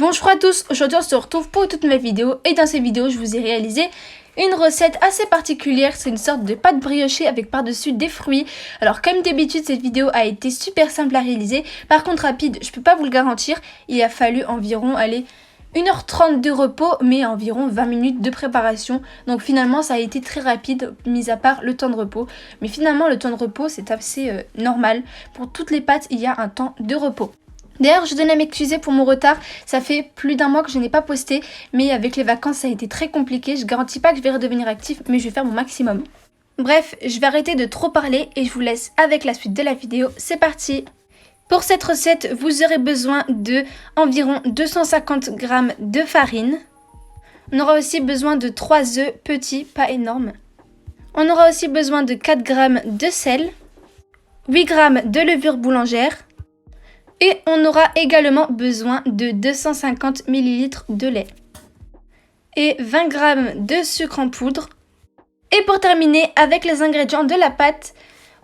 Bonjour à tous, aujourd'hui on se retrouve pour toute nouvelle vidéo et dans cette vidéo je vous ai réalisé une recette assez particulière, c'est une sorte de pâte briochée avec par-dessus des fruits. Alors comme d'habitude cette vidéo a été super simple à réaliser, par contre rapide, je peux pas vous le garantir, il a fallu environ 1h30 de repos mais environ 20 minutes de préparation. Donc finalement ça a été très rapide mis à part le temps de repos. Mais finalement le temps de repos c'est assez normal, pour toutes les pâtes il y a un temps de repos. D'ailleurs, je tenais à m'excuser pour mon retard, ça fait plus d'un mois que je n'ai pas posté, mais avec les vacances ça a été très compliqué, je garantis pas que je vais redevenir active, mais je vais faire mon maximum. Bref, je vais arrêter de trop parler et je vous laisse avec la suite de la vidéo, c'est parti! Pour cette recette, vous aurez besoin de environ 250 g de farine. On aura aussi besoin de 3 œufs petits, pas énormes. On aura aussi besoin de 4 g de sel, 8 g de levure boulangère, et on aura également besoin de 250 ml de lait et 20 g de sucre en poudre. Et pour terminer avec les ingrédients de la pâte,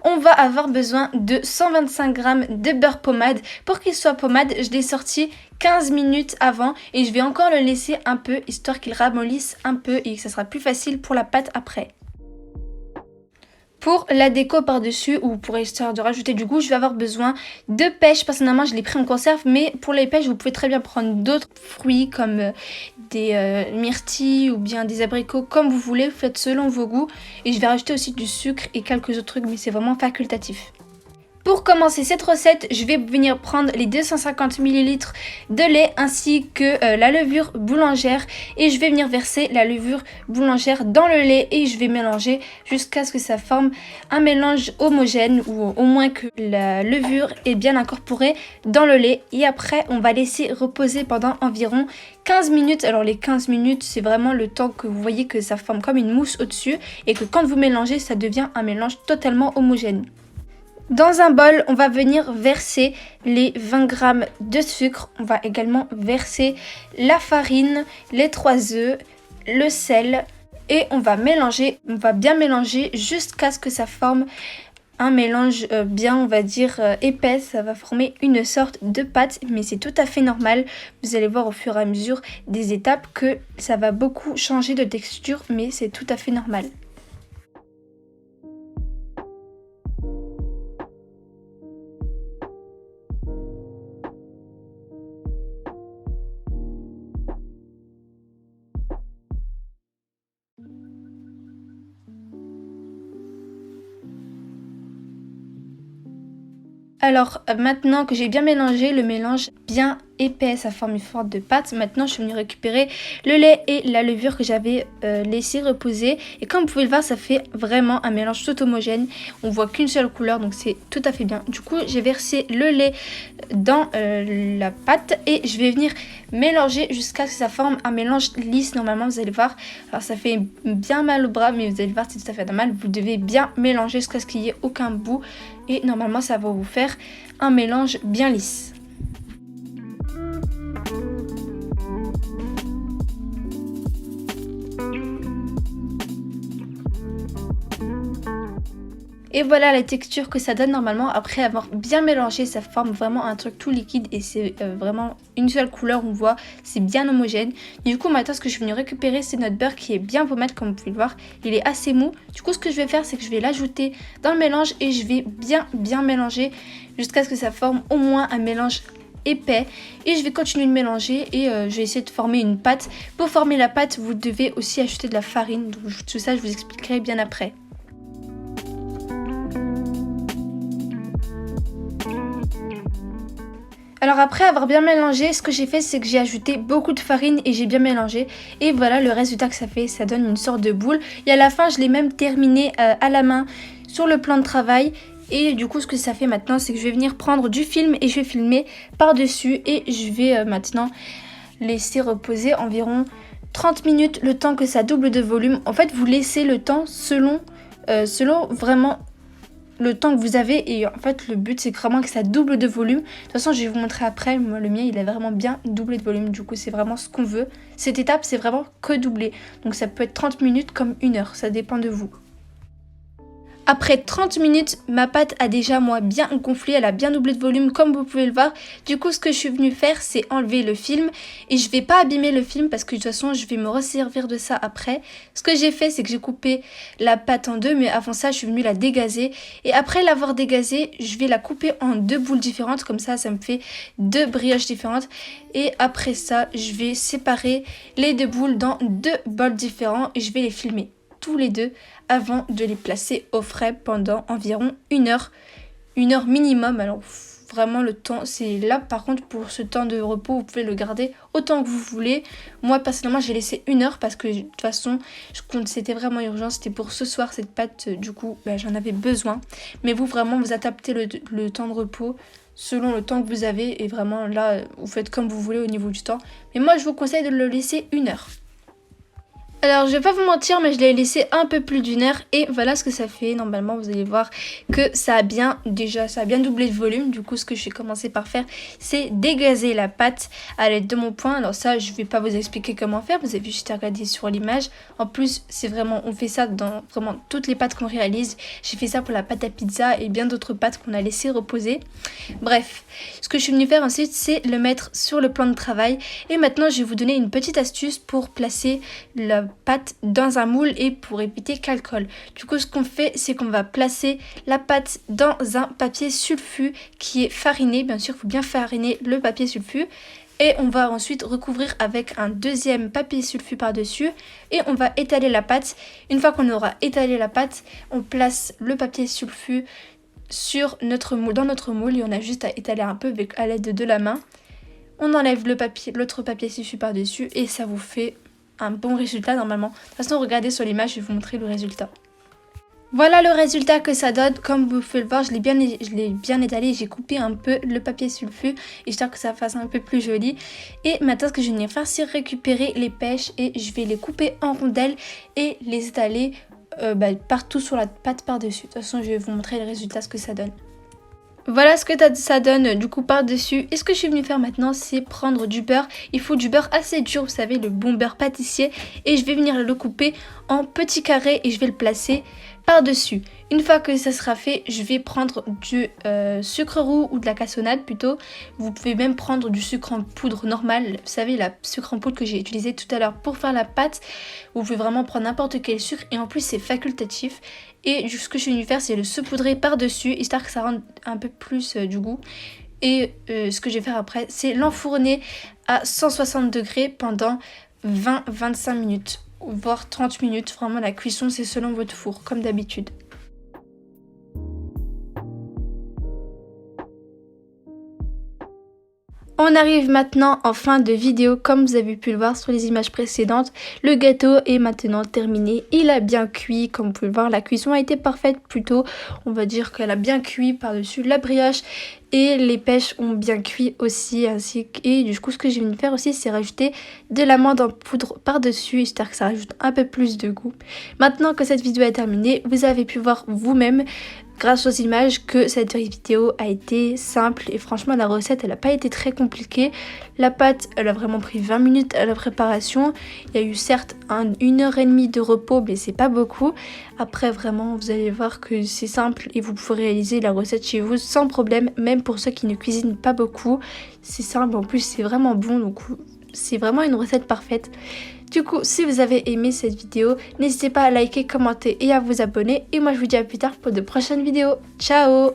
on va avoir besoin de 125 g de beurre pommade. Pour qu'il soit pommade, je l'ai sorti 15 minutes avant et je vais encore le laisser un peu histoire qu'il ramollisse un peu et que ça sera plus facile pour la pâte après. Pour la déco par-dessus ou pour histoire de rajouter du goût, je vais avoir besoin de pêches. Personnellement, je l'ai pris en conserve, mais pour les pêches, vous pouvez très bien prendre d'autres fruits comme des myrtilles ou bien des abricots, comme vous voulez. Vous faites selon vos goûts. Et je vais rajouter aussi du sucre et quelques autres trucs, mais c'est vraiment facultatif. Pour commencer cette recette, je vais venir prendre les 250 ml de lait ainsi que la levure boulangère et je vais venir verser la levure boulangère dans le lait et je vais mélanger jusqu'à ce que ça forme un mélange homogène ou au moins que la levure est bien incorporée dans le lait. Et après, on va laisser reposer pendant environ 15 minutes. Alors les 15 minutes, c'est vraiment le temps que vous voyez que ça forme comme une mousse au-dessus et que quand vous mélangez, ça devient un mélange totalement homogène. Dans un bol, on va venir verser les 20 g de sucre. On va également verser la farine, les 3 œufs, le sel et on va mélanger. On va bien mélanger jusqu'à ce que ça forme un mélange bien, on va dire, épais. Ça va former une sorte de pâte, mais c'est tout à fait normal. Vous allez voir au fur et à mesure des étapes que ça va beaucoup changer de texture, mais c'est tout à fait normal. Alors maintenant que j'ai bien mélangé, le mélange bien épais, ça forme une forme de pâte. Maintenant je suis venue récupérer le lait et la levure que j'avais laissé reposer. Et comme vous pouvez le voir, ça fait vraiment un mélange tout homogène. On voit qu'une seule couleur, donc c'est tout à fait bien. Du coup j'ai versé le lait dans la pâte et je vais venir mélanger jusqu'à ce que ça forme un mélange lisse. Normalement vous allez voir, alors ça fait bien mal au bras, mais vous allez voir c'est tout à fait normal. Vous devez bien mélanger jusqu'à ce qu'il n'y ait aucun bout et normalement ça va vous faire un mélange bien lisse. Et voilà la texture que ça donne normalement après avoir bien mélangé, ça forme vraiment un truc tout liquide et c'est vraiment une seule couleur, on voit, c'est bien homogène. Du coup maintenant ce que je vais venir récupérer c'est notre beurre qui est bien pommade comme vous pouvez le voir, il est assez mou. Du coup ce que je vais faire c'est que je vais l'ajouter dans le mélange et je vais bien mélanger jusqu'à ce que ça forme au moins un mélange épais et je vais continuer de mélanger et je vais essayer de former une pâte. Pour former la pâte vous devez aussi ajouter de la farine, donc tout ça je vous expliquerai bien après. Alors après avoir bien mélangé, ce que j'ai fait c'est que j'ai ajouté beaucoup de farine et j'ai bien mélangé. Et voilà le résultat que ça fait, ça donne une sorte de boule. Et à la fin je l'ai même terminé à la main sur le plan de travail. Et du coup ce que ça fait maintenant c'est que je vais venir prendre du film et je vais filmer par dessus. Et je vais maintenant laisser reposer environ 30 minutes le temps que ça double de volume. En fait vous laissez le temps selon vraiment le temps que vous avez et en fait le but c'est vraiment que ça double de volume. De toute façon je vais vous montrer après, moi le mien il a vraiment bien doublé de volume, du coup c'est vraiment ce qu'on veut. Cette étape c'est vraiment que doubler, donc ça peut être 30 minutes comme 1 heure, ça dépend de vous. Après 30 minutes, ma pâte a déjà bien gonflé, elle a bien doublé de volume comme vous pouvez le voir. Du coup, ce que je suis venue faire, c'est enlever le film et je vais pas abîmer le film parce que de toute façon, je vais me resservir de ça après. Ce que j'ai fait, c'est que j'ai coupé la pâte en deux, mais avant ça, je suis venue la dégazer. Et après l'avoir dégazée, je vais la couper en deux boules différentes, comme ça me fait deux brioches différentes. Et après ça, je vais séparer les deux boules dans deux bols différents et je vais les filmer tous les deux avant de les placer au frais pendant environ une heure minimum. Alors vraiment le temps, c'est là par contre pour ce temps de repos, vous pouvez le garder autant que vous voulez. Moi personnellement j'ai laissé une heure parce que de toute façon c'était vraiment urgent, c'était pour ce soir cette pâte, du coup j'en avais besoin. Mais vous vraiment vous adaptez le temps de repos selon le temps que vous avez et vraiment là vous faites comme vous voulez au niveau du temps. Mais moi je vous conseille de le laisser une heure. Alors je vais pas vous mentir mais je l'ai laissé un peu plus d'une heure et voilà ce que ça fait. Normalement vous allez voir que ça a bien doublé de volume. Du coup ce que je vais commencer par faire c'est dégazer la pâte à l'aide de mon poing. Alors ça je vais pas vous expliquer comment faire, vous avez juste à regarder sur l'image. En plus c'est vraiment, on fait ça dans vraiment toutes les pâtes qu'on réalise. J'ai fait ça pour la pâte à pizza et bien d'autres pâtes qu'on a laissé reposer. Bref, ce que je suis venue faire ensuite c'est le mettre sur le plan de travail. Et maintenant je vais vous donner une petite astuce pour placer la pâte dans un moule et pour éviter qu'elle colle. Du coup ce qu'on fait c'est qu'on va placer la pâte dans un papier sulfu qui est fariné. Bien sûr il faut bien fariner le papier sulfu. Et on va ensuite recouvrir avec un deuxième papier sulfu par-dessus et on va étaler la pâte. Une fois qu'on aura étalé la pâte, on place le papier sulfu sur notre moule, dans notre moule et on a juste à étaler un peu à l'aide de la main. On enlève l'autre papier sulfu par-dessus et ça vous fait un bon résultat normalement. De toute façon regardez sur l'image, je vais vous montrer le résultat. Voilà le résultat que ça donne. Comme vous pouvez le voir, je l'ai bien étalé. J'ai coupé un peu le papier sulfu, histoire que ça fasse un peu plus joli. Et maintenant ce que je vais venir faire c'est récupérer les pêches et je vais les couper en rondelles et les étaler partout sur la pâte par-dessus. De toute façon je vais vous montrer le résultat, ce que ça donne. Voilà ce que ça donne du coup par-dessus. Et ce que je suis venue faire maintenant c'est prendre du beurre. Il faut du beurre assez dur, vous savez, le bon beurre pâtissier. Et je vais venir le couper en petits carrés et je vais le placer par-dessus. Une fois que ça sera fait, je vais prendre du sucre roux ou de la cassonade plutôt. Vous pouvez même prendre du sucre en poudre normal. Vous savez, la sucre en poudre que j'ai utilisé tout à l'heure pour faire la pâte. Vous pouvez vraiment prendre n'importe quel sucre et en plus c'est facultatif. Et ce que je suis venue faire c'est le saupoudrer par-dessus, histoire que ça rende un peu plus du goût. Et ce que je vais faire après c'est l'enfourner à 160 degrés pendant 20-25 minutes. Voire 30 minutes. Vraiment la cuisson c'est selon votre four comme d'habitude. On arrive maintenant en fin de vidéo, comme vous avez pu le voir sur les images précédentes. Le gâteau est maintenant terminé, il a bien cuit, comme vous pouvez le voir, la cuisson a été parfaite plutôt. On va dire qu'elle a bien cuit par-dessus la brioche et les pêches ont bien cuit aussi. Et du coup ce que j'ai venu faire aussi c'est rajouter de l'amande en poudre par-dessus, histoire que ça rajoute un peu plus de goût. Maintenant que cette vidéo est terminée, vous avez pu voir vous-même grâce aux images que cette vidéo a été simple et franchement la recette elle n'a pas été très compliquée. La pâte elle a vraiment pris 20 minutes à la préparation. Il y a eu certes 1h30 de repos mais c'est pas beaucoup. Après vraiment vous allez voir que c'est simple et vous pouvez réaliser la recette chez vous sans problème, même pour ceux qui ne cuisinent pas beaucoup. C'est simple, en plus c'est vraiment bon, donc c'est vraiment une recette parfaite. Du coup, si vous avez aimé cette vidéo, n'hésitez pas à liker, commenter et à vous abonner. Et moi, je vous dis à plus tard pour de prochaines vidéos. Ciao!